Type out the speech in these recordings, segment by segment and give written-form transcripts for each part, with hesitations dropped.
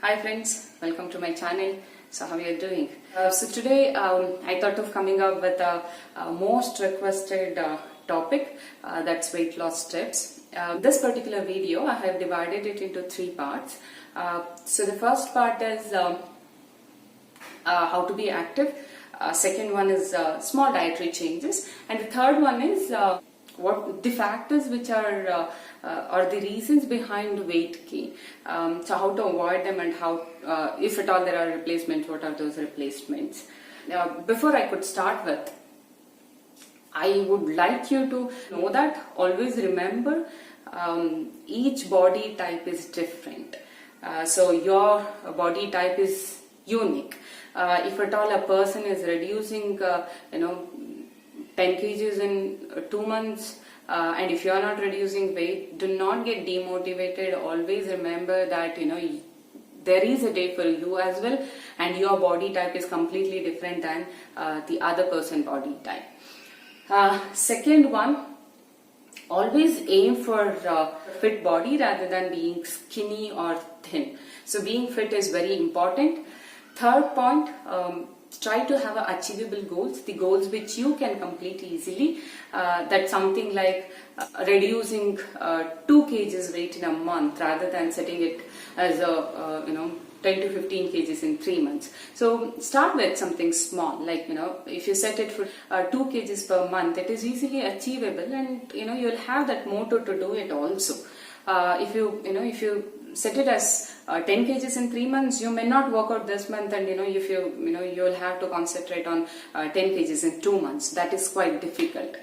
Hi friends, welcome to my channel. So how are you doing? So today I thought of coming up with a most requested topic, that's weight loss tips. This particular video I have divided it into three parts. So the first part is how to be active. Second one is small dietary changes, and the third one is what the factors which are the reasons behind weight gain. So how to avoid them, and how, if at all there are replacements, what are those replacements. Before I could start with, I would like you to know that always remember each body type is different. So your body type is unique. If at all a person is reducing 10 kgs in 2 months, and if you are not reducing weight, do not get demotivated. Always remember that there is a day for you as well, and your body type is completely different than the other person body type. Second one, always aim for fit body rather than being skinny or thin. So being fit is very important. Third point, try to have achievable goals, the goals which you can complete easily. That's something like reducing 2 kgs weight in a month rather than setting it as a 10 to 15 kgs in 3 months. So start with something small, like if you set it for 2 kgs per month, it is easily achievable, and you'll have that motive to do it also. If you set it as 10 kgs in 3 months, you may not work out this month, and if you'll have to concentrate on 10 kgs in 2 months. That is quite difficult.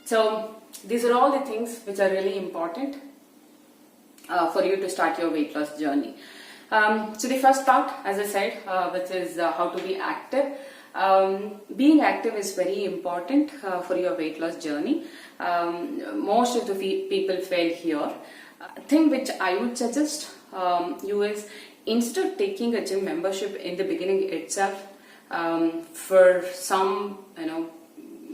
So these are all the things which are really important for you to start your weight loss journey. So the first part, as I said, which is how to be active. Being active is very important for your weight loss journey. Most of the people fail here. Thing which I would suggest you is, instead of taking a gym membership in the beginning itself, for some,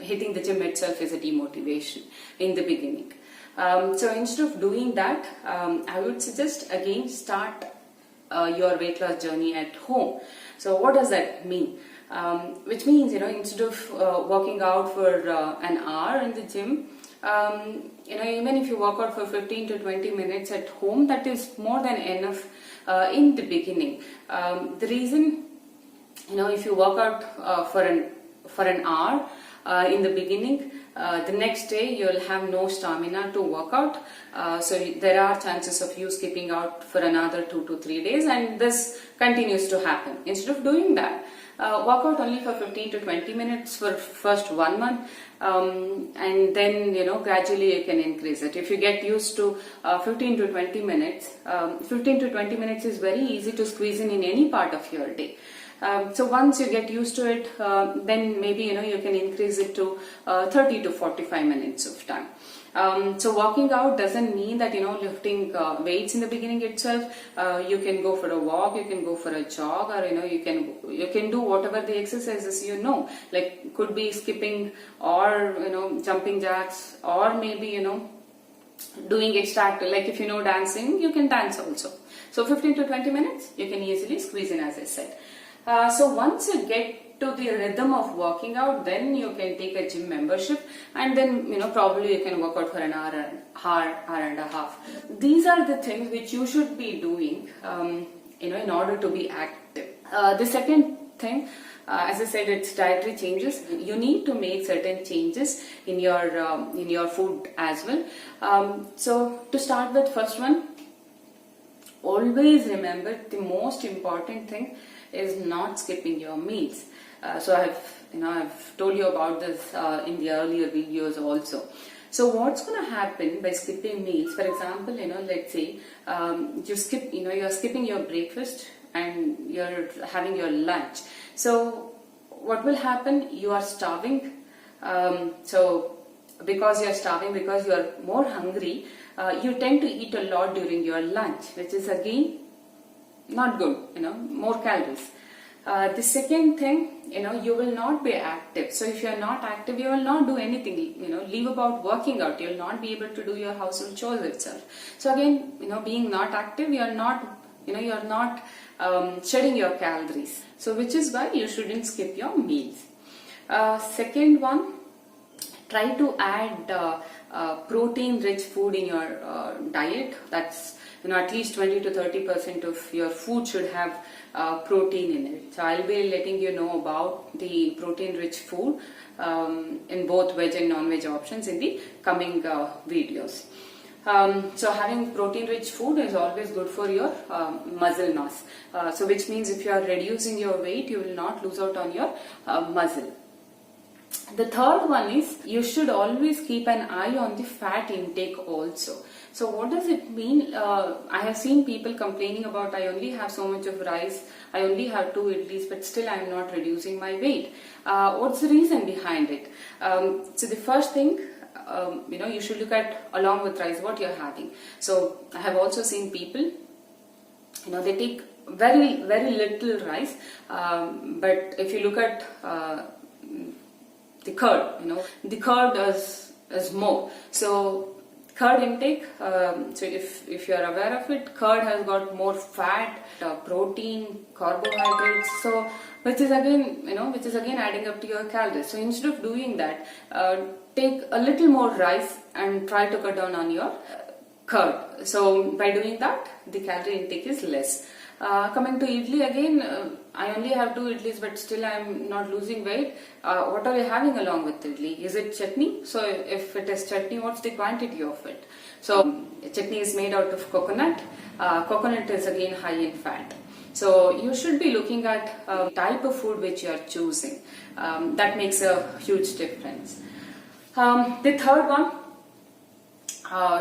hitting the gym itself is a demotivation in the beginning. So instead of doing that, I would suggest again start your weight loss journey at home. So what does that mean? Which means, instead of working out for an hour in the gym, even if you work out for 15 to 20 minutes at home, that is more than enough in the beginning. The reason, if you work out for an hour in the beginning, the next day you'll have no stamina to work out. So there are chances of you skipping out for another 2 to 3 days, and this continues to happen. Instead of doing that, work out only for 15 to 20 minutes for first 1 month, and then gradually you can increase it. If you get used to 15 to 20 minutes, 15 to 20 minutes is very easy to squeeze in any part of your day. So once you get used to it, then maybe you can increase it to 30 to 45 minutes of time. So working out doesn't mean that lifting weights in the beginning itself. You can go for a walk, you can go for a jog, or you can do whatever the exercises like could be skipping, or jumping jacks, or maybe doing extra active, like if dancing, you can dance also. So 15 to 20 minutes you can easily squeeze in, as I said. So once you get to the rhythm of working out, then you can take a gym membership, and then probably you can work out for an hour and a half. These are the things which you should be doing in order to be active. The second thing, as I said, it's dietary changes. You need to make certain changes in your food as well. So to start with, first one, always remember the most important thing is not skipping your meals. So I've told you about this in the earlier videos also. So what's going to happen by skipping meals? For example, let's say you're skipping your breakfast and you're having your lunch. So what will happen? You are starving. So because you're starving, because you're more hungry, you tend to eat a lot during your lunch, which is again not good, more calories. The second thing, you will not be active. So if you are not active, you will not do anything, leave about working out. You will not be able to do your household chores itself. So again, being not active, you are not you're not shedding your calories. So which is why you shouldn't skip your meals. Second one, try to add protein rich food in your diet. That's at least 20 to 30% of your food should have protein in it. So I'll be letting you know about the protein rich food in both veg and non-veg options in the coming videos. So having protein rich food is always good for your muscle mass. So which means if you are reducing your weight, you will not lose out on your muscle. The third one is you should always keep an eye on the fat intake also. So what does it mean? I have seen people complaining about, I only have so much of rice, I only have 2 idlis, but still I am not reducing my weight. What's the reason behind it? So the first thing, you should look at, along with rice, what you're having. So I have also seen people, they take very, very little rice, but if you look at the curd, the curd is more. So curd intake, so if you are aware of it, curd has got more fat, protein, carbohydrates, so which is again adding up to your calories. So instead of doing that, take a little more rice and try to cut down on your curd. So by doing that, the calorie intake is less. Coming to idli again, I only have 2 idlis, but still I am not losing weight. What are you having along with idli? Is it chutney? So if it is chutney, what's the quantity of it? So chutney is made out of coconut. Coconut is again high in fat. So you should be looking at the type of food which you are choosing. That makes a huge difference. The third one,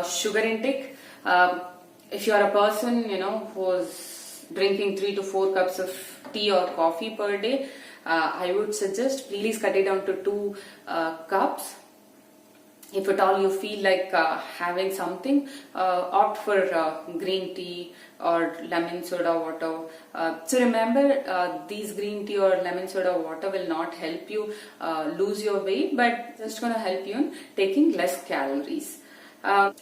sugar intake. If you are a person, who's drinking 3 to 4 cups of tea or coffee per day, I would suggest please cut it down to 2 cups. If at all you feel like having something, opt for green tea or lemon soda water. So remember, these green tea or lemon soda water will not help you lose your weight, but just going to help you in taking less calories.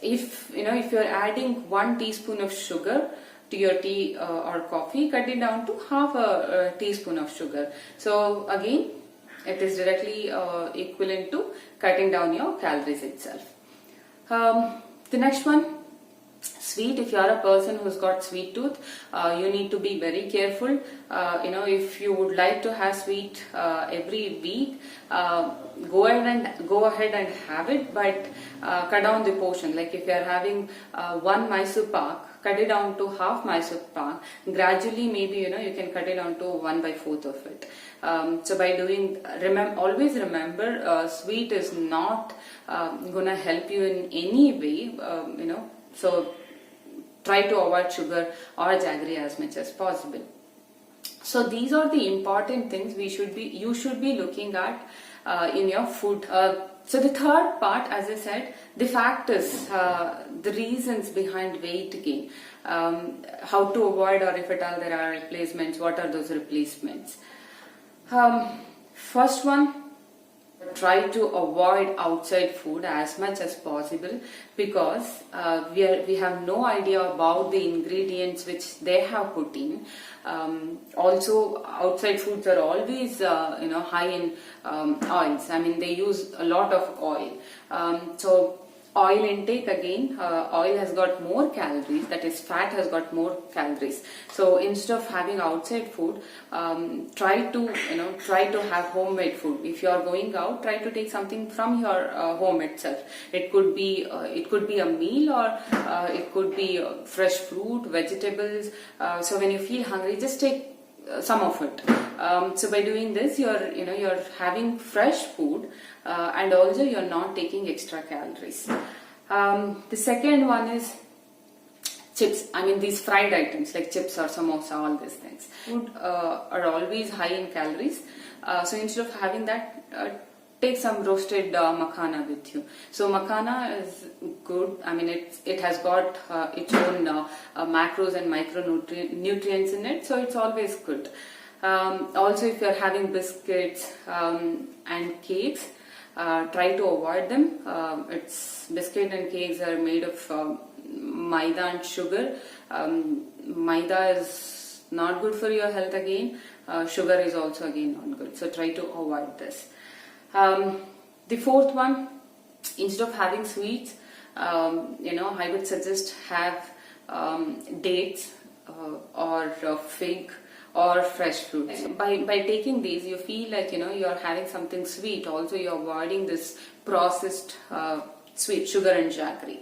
If you're adding 1 teaspoon of sugar to your tea or coffee, cut it down to half a teaspoon of sugar. So again, it is directly equivalent to cutting down your calories itself. The next one, sweet. If you are a person who's got sweet tooth, you need to be very careful. If you would like to have sweet every week, go ahead and have it, but cut down the portion. Like if you are having 1 Mysore pak, cut it down to half Mysore pak. Gradually, maybe you can cut it down to 1/4 of it. So by doing, always remember, sweet is not gonna help you in any way. So try to avoid sugar or jaggery as much as possible. So these are the important things you should be looking at in your food. So the third part, as I said, the factors, the reasons behind weight gain, how to avoid, or if at all there are replacements, what are those replacements? First one, try to avoid outside food as much as possible, because we have no idea about the ingredients which they have put in. Also, outside foods are always high in oils. I mean, they use a lot of oil. So oil intake, again, oil has got more calories, that is, fat has got more calories. So instead of having outside food, try to have homemade food. If you are going out, try to take something from your home itself. It could be a meal, or it could be fresh fruit, vegetables. So when you feel hungry, just take some of it. So by doing this, you're having fresh food, and also you're not taking extra calories. The second one is chips. I mean, these fried items like chips or samosa, all these things. Food are always high in calories. So instead of having that, take some roasted makhana with you. So makhana is good. I mean, it has got its own macros and micronutrients in it, so it's always good. Also, if you're having biscuits and cakes, try to avoid them. Biscuit and cakes are made of maida and sugar. Maida is not good for your health again. Sugar is also again not good. So try to avoid this. The fourth one, instead of having sweets, I would suggest have dates or fig or fresh fruits. By taking these, you feel like you're having something sweet. Also, you're avoiding this processed sweet sugar and jaggery.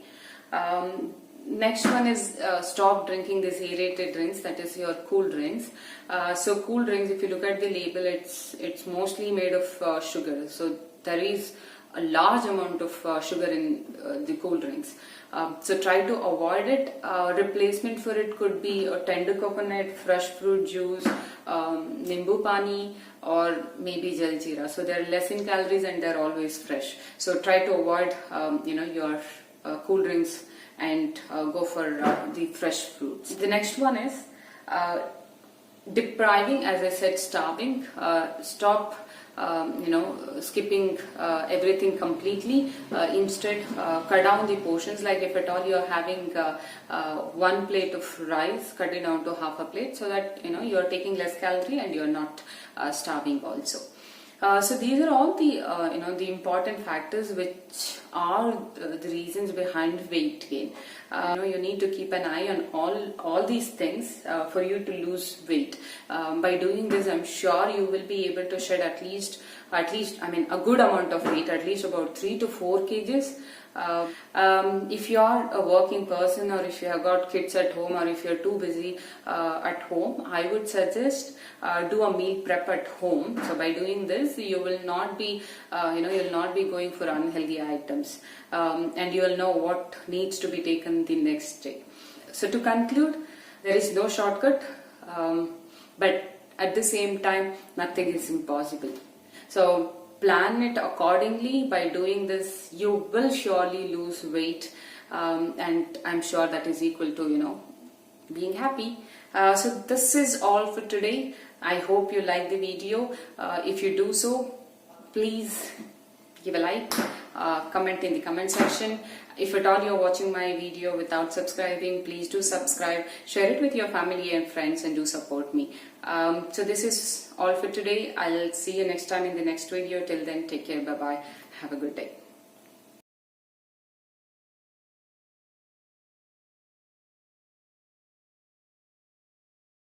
Next one is stop drinking these aerated drinks, that is your cool drinks. So cool drinks, if you look at the label, it's mostly made of sugar. So there is a large amount of sugar in the cool drinks. So try to avoid it. Replacement for it could be a tender coconut, fresh fruit juice, nimbu pani, or maybe jaljeera. So they're less in calories and they're always fresh. So try to avoid your cool drinks and go for the fresh fruits. The next one is depriving, as I said, starving. Stop skipping everything completely. Instead, cut down the portions. Like if at all you're having one plate of rice, cut it down to half a plate, so that you're taking less calorie and you're not starving also. So these are all the the important factors which are the reasons behind weight gain. You need to keep an eye on all these things for you to lose weight. By doing this, I'm sure you will be able to shed at least a good amount of weight, at least about 3 to 4 kgs. If you are a working person, or if you have got kids at home, or if you're too busy at home, I would suggest do a meal prep at home. So by doing this, you will not be you'll not be going for unhealthy items, and you will know what needs to be taken the next day. So to conclude, there is no shortcut, but at the same time, nothing is impossible. So plan it accordingly. By doing this, you will surely lose weight, and I'm sure that is equal to being happy. So this is all for today. I hope you like the video. If you do so, please give a like, comment in the comment section. If at all you're watching my video without subscribing, please do subscribe, share it with your family and friends, and do support me. So this is all for today. I'll see you next time in the next video. Till then, take care. Bye bye. Have a good day.